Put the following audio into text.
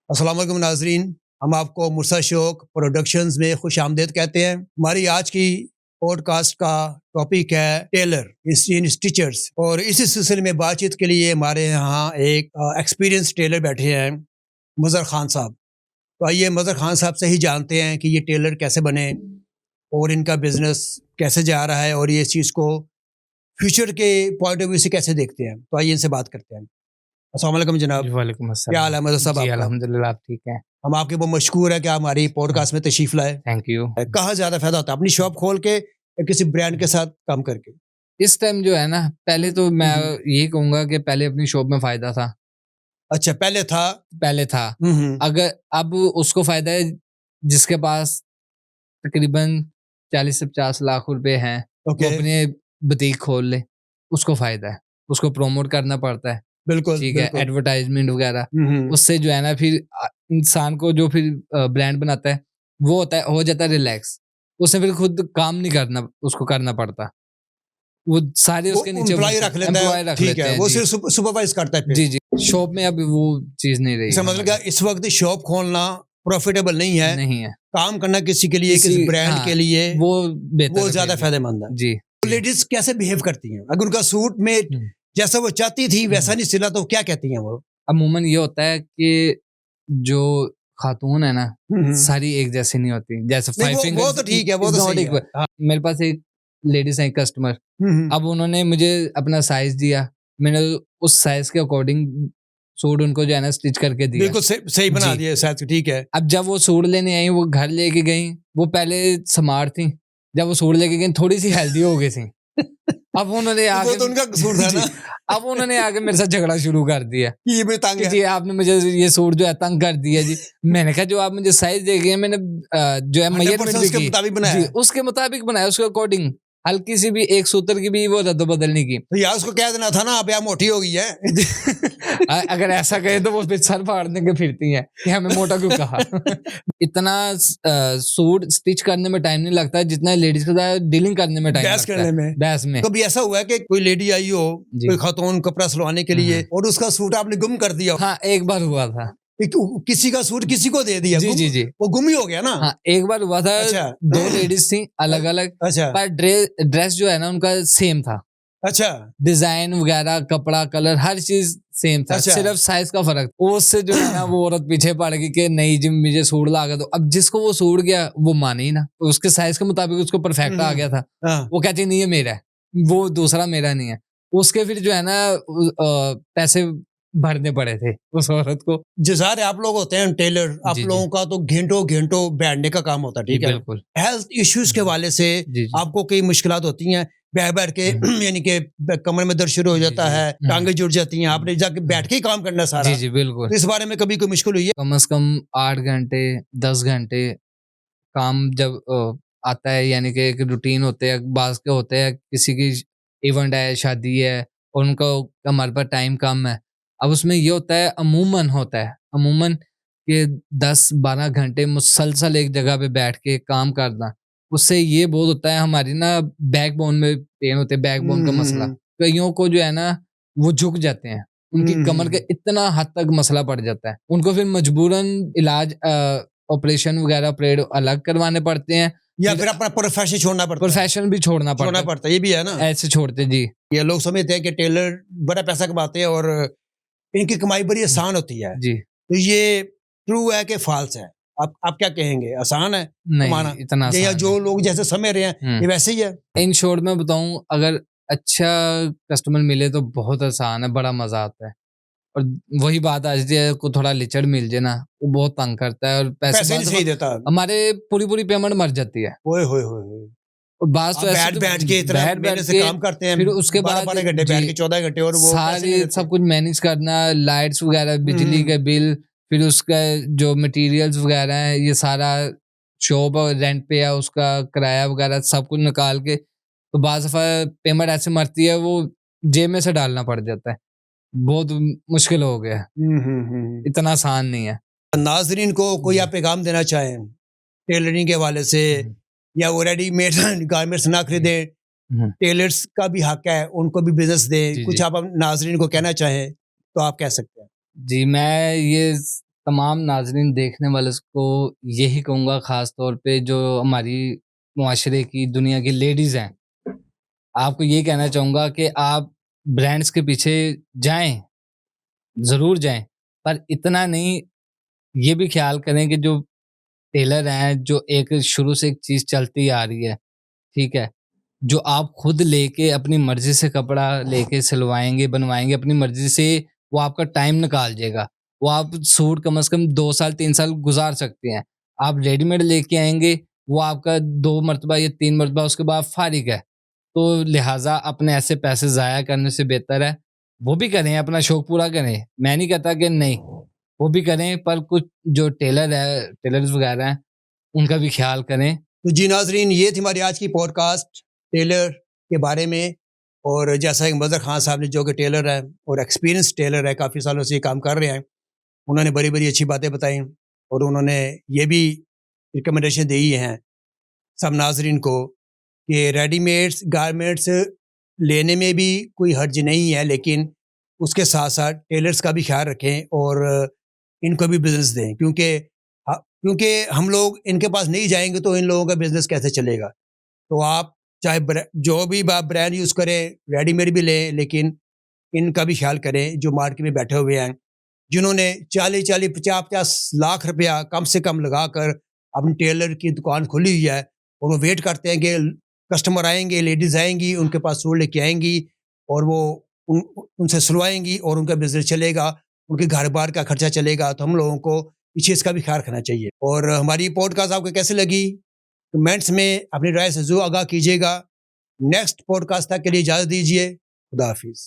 अस्सलाम वालेकुम नाजरीन, हम आपको मुर्सा शौक प्रोडक्शंस में खुश आमदेद कहते हैं। हमारी आज की पॉडकास्ट का टॉपिक है टेलर इन स्टिचर्स, और इसी सिलसिले में बातचीत के लिए हमारे यहाँ एक एक्सपीरियंस टेलर बैठे हैं, मज़हर खान साहब। तो आइए मज़हर खान साहब से ही जानते हैं कि ये टेलर कैसे बने और इनका बिजनेस कैसे जा रहा है और ये इस चीज़ को फ्यूचर के पॉइंट ऑफ व्यू से कैसे देखते हैं। तो आइए इनसे बात करते हैं। अस्सलाम वालेकुम जनाब। वालेकुम क्या हाल है मज़हर साहब जी, आपका? अल्हम्दुलिल्लाह, आप ठीक हैं? हम आपके बहुत मशहूर है कि आप हमारी पॉडकास्ट में तशरीफ लाए। Thank you. कहाँ ज़्यादा फायदा होता है, अपनी शॉप खोल के या किसी ब्रांड के साथ काम करके? इस टाइम जो है ना, पहले तो मैं यही कहूँगा कि पहले अपनी शॉप में फ़ायदा था, अच्छा, पहले था। पहले था। अगर अब उसको फ़ायदा है जिसके पास तकरीबन 40 से 50 लाख रुपए हैं, वो ओके, अपने बुटीक खोल ले, उसको फ़ायदा है। उसको प्रमोट करना पड़ता है, बिल्कुल ठीक है, बिल्कुल। एडवर्टाइज़मेंट वगैरह। उससे जो है ना फिर इंसान को जो फिर ब्रांड बनाता है, वो होता है हो जाता है रिलैक्स। उसे फिर खुद काम नहीं करना उसको करना पड़ता। वो सारे वो उसके नीचे एम्प्लॉय रख लेता एम्प्लॉय है, रख ठीक लेते है, हैं वो जी। सिर्फ सुपरवाइज करता है फिर। जी, जी। शॉप में अब वो चीज़ नहीं रही इसका है मतलब क्या हमारी। इस वक्त शॉप खोलना प्रॉफिटेबल नहीं है, नहीं है। काम करना किसी के लिए, किसी ब्रांड के हाँ, लिए वो बेहतर वो है ज़्यादा फिर भी। फायदेमंद है। जी, तो जी। लेडीज कैसे बिहेव करती हैं अगर उनका सूट में हुँ, जैसा वो चाहती थी वैसा हुँ। नहीं सिला तो क्या कहती हैं वो? अमूमन ये होता है कि जो खातून है ना, हम्म। सारी एक जैसी नहीं होती। जैसे नहीं, 5 वो फिंगर्स तो ठीक है, वो इज़ तो नॉट सही है। इक्वल। हाँ। मेरे पास एक लेडीज़ है कस्टमर, हम्म। अब उन्होंने मुझे अपना साइज़ दिया, मैंने उस साइज़ के अकॉर्डिंग सूट उनको जो है ना स्टिच करके दिया। बिल्कुल सही सही बना जी। दिया शायद, ठीक है। अब जब वो सूट लेने आई, वो घर लेके गईं, वो पहले स्मार्ट थी, जब वो सूट लेके गईं थोड़ी-सी हेल्दी हो गई थी। अब उन्होंने वो आके तो उनका कसूर था जी, ना अब उन्होंने आके मेरे साथ झगड़ा शुरू कर दिया कि ये भी तंग कि है। जी आपने मुझे ये सूट जो है तंग कर दिया जी। मैंने कहा जो आप मुझे साइज़ दे गए हैं, मैंने जो है मेजरमेंट 100% भी उसके की। मुताबिक बनाया जी, है। उसके मुताबिक बनाया, उसके अकॉर्डिंग। हल्की सी भी एक सूत्र की भी वो रद्द-बदल नहीं की। तो यार उसको कह देना था ना, आप यार मोटी हो गई है। अगर ऐसा कहे तो वो फिर सर फाड़ने के फिरती हैं कि हमें मोटा क्यों कहा। इतना सूट स्टिच करने में टाइम नहीं लगता है जितना लेडीज के साथ डीलिंग करने में टाइम बहस लगता करने है में बहस में। कभी ऐसा हुआ है कि कोई लेडी आई हो, जी। कोई खातून कपड़ा सिलवाने के लिए, और उसका सूट आपने गुम कर दिया हो? हाँ, एक बार हुआ था। किसी का सूट किसी को दे दिया, जी, गुम, जी, जी। वो गुम ही हो गया ना। हाँ, एक बार हुआ था। अच्छा। 2 लेडीज थी अलग-अलग, अच्छा पर ड्रेस जो है ना उनका सेम था। अच्छा डिज़ाइन वगैरह, कपड़ा, कलर हर चीज़ सेम था, अच्छा। सिर्फ साइज़ का फ़र्क। उससे जो है ना वो औरत पीछे पड़ गई कि नहीं जी मुझे सूट ला के दो। अब जिसको वो सूट गया वो माने ही ना, उसके साइज़ के मुताबिक उसको परफेक्ट आ गया था। हाँ। वो कहती नहीं ये मेरा है, वो दूसरा मेरा नहीं है। उसके फिर जो है ना पैसे भरने पड़े थे उस औरत को। जो सारे आप लोग होते हैं टेलर, आप जी, जी। लोगों का तो घंटों घंटों बैठने का काम होता है, जी, ठीक है। बिल्कुल। हेल्थ इश्यूज के हवाले से जी, जी। आपको कई मुश्किलात होती हैं, बैठ बैठ के यानी कि कमर में दर्द शुरू हो जी, जाता जी। है, टांगे जुड़ जाती हैं, आपने जाके बैठ के ही काम करना जी, सारा। जी, बिल्कुल। तो इस बारे में कभी कोई मुश्किल हुई है? कम से कम 8 घंटे, 10 घंटे काम जब आता है, यानी कि एक रूटीन होते हैं, बाज़ के होते हैं, किसी की इवेंट है, शादी है और उनको हमारे पास टाइम कम है। अब उसमें ये होता है अमूमन कि 10-12 घंटे मुसलसल एक जगह पे बैठ के काम करना, उससे ये बहुत होता है हमारी ना बैकबोन में पेन होते है, बैकबोन का मसला। हम्म। कइयों को जो है ना वो झुक जाते हैं, उनकी कमर का इतना हद तक मसला पड़ जाता है। उनको फिर मजबूरन इलाज ऑपरेशन वगैरह ऑपरेट अलग करवाने पड़ते हैं, या फिर फिर अपना प्रोफेशन छोड़ना पड़ता है? प्रोफेशन भी छोड़ना छोड़ना पड़ता है। पड़ता है, ये भी है ना। ऐसे छोड़ते जी। ये लोग समझते हैं कि टेलर बड़ा पैसा कमाते हैं और इनकी कमाई बड़ी आसान होती है, जी, तो ये ट्रू है कि फॉल्स है? आप क्या कहेंगे, आसान है नहीं कमाना? इतना या आसान जो नहीं। लोग जैसे समझ रहे हैं ये वैसे ही है? इन शॉर्ट मैं बताऊँ, अगर अच्छा कस्टमर मिले तो बहुत आसान है, बड़ा मज़ा आता है। और वही बात आ जाती है को थोड़ा लिचड़ मिल जाए ना, वो बहुत तंग करता है और पैसे पैसे नहीं बाद सही देता। हमारे पूरी-पूरी पेमेंट मर जाती है। ओए होए होए होए! और बात आप तो ऐसे बैठ तो बैठ के इतना बैठ-बैठ मेहनत से के काम करते हैं, फिर उसके बारह बाद बारह घंटे जी, बैठ के 14 घंटे, और वो पैसे नहीं सारी देते। सब कुछ मैनेज करना, लाइट्स वगैरह, बिजली हम्म। का बिल, फिर उसका जो मटेरियल्स वगैरह हैं, ये सारा शॉप रेंट पे है, उसका किराया वगैरह सब कुछ निकाल के, तो बाज़ दफ़ा पेमेंट ऐसे मरती है, वो जेब में से डालना पड़ जाता है। बहुत मुश्किल हो गया है, इतना आसान नहीं है। नाजरीन को कोई जी। आप पैगाम देना चाहें टेलरिंग के हवाले से, हुँ, या वो रेडीमेड गारमेंट्स ना जी। खरीदें, हुँ, टेलर्स का भी हक है, उनको भी बिजनेस दें, जी, कुछ जी। आप नाजरीन को कहना चाहें तो आप कह सकते हैं। जी, मैं ये तमाम नाज़रीन देखने वाले को यही कहूँगा ख़ास तौर पे जो हमारी मुआशरे की दुनिया की लेडीज़ हैं, आपको ये कहना चाहूँगा कि आप ब्रांड्स के पीछे जाएँ, ज़रूर जाएँ, पर इतना नहीं, ये भी ख़्याल करें कि जो टेलर हैं, जो एक शुरू से एक चीज़ चलती आ रही है, ठीक है? जो आप खुद लेके अपनी मर्ज़ी से कपड़ा लेके सिलवाएँगे, बनवाएँगे, अपनी मर्ज़ी से वो आपका टाइम निकाल जाएगा। वो आप सूट कम से कम 2 साल, 3 साल गुज़ार सकते हैं। आप रेडीमेड लेके आएँगे, वो आपका 2 मर्तबा या 3 मर्तबा उसके बाद फ़ारिग है। तो लिहाज़ा अपने ऐसे पैसे ज़ाया करने से बेहतर है, वो भी करें, अपना शौक पूरा करें। मैं नहीं कहता कि नहीं, वो भी करें, पर कुछ जो टेलर है, टेलर्स वग़ैरह हैं, उनका भी ख़्याल करें। तो जी नाजरीन, ये थी हमारी आज की पॉडकास्ट टेलर के बारे में। और जैसा कि मज़हर खान साहब ने, जो कि टेलर है और एक्सपीरियंस टेलर है, काफ़ी सालों से ये काम कर रहे हैं, उन्होंने बड़ी बड़ी अच्छी बातें बताई और उन्होंने ये भी रिकमेंडेशन दी हैं सब नाजरीन को कि रेडीमेड्स गारमेंट्स लेने में भी कोई हर्ज नहीं है, लेकिन उसके साथ साथ टेलर्स का भी ख्याल रखें और इनको भी बिज़नेस दें, क्योंकि हम लोग इनके पास नहीं जाएंगे तो इन लोगों का बिज़नेस कैसे चलेगा। तो आप चाहे जो भी आप ब्रांड यूज़ करें, रेडीमेड भी लें, लेकिन इनका भी ख्याल करें जो मार्केट में बैठे हुए हैं, जिन्होंने 40-40, 50-50 लाख रुपया कम से कम लगाकर अपनी टेलर की दुकान खोली हुई है और वो वेट करते हैं कि कस्टमर आएंगे, लेडीज़ आएंगी, उनके पास सूट लेके आएंगी और वो उनसे सिलवाएंगी और उनका बिजनेस चलेगा, उनके घर बार का खर्चा चलेगा। तो हम लोगों को इस चीज़ का भी ख्याल रखना चाहिए। और हमारी पॉडकास्ट आपको कैसे लगी, कमेंट्स में अपनी राय से ज़रूर आगाह कीजिएगा। नेक्स्ट पॉडकास्ट तक के लिए इजाज़त दीजिए। खुदा हाफिज़।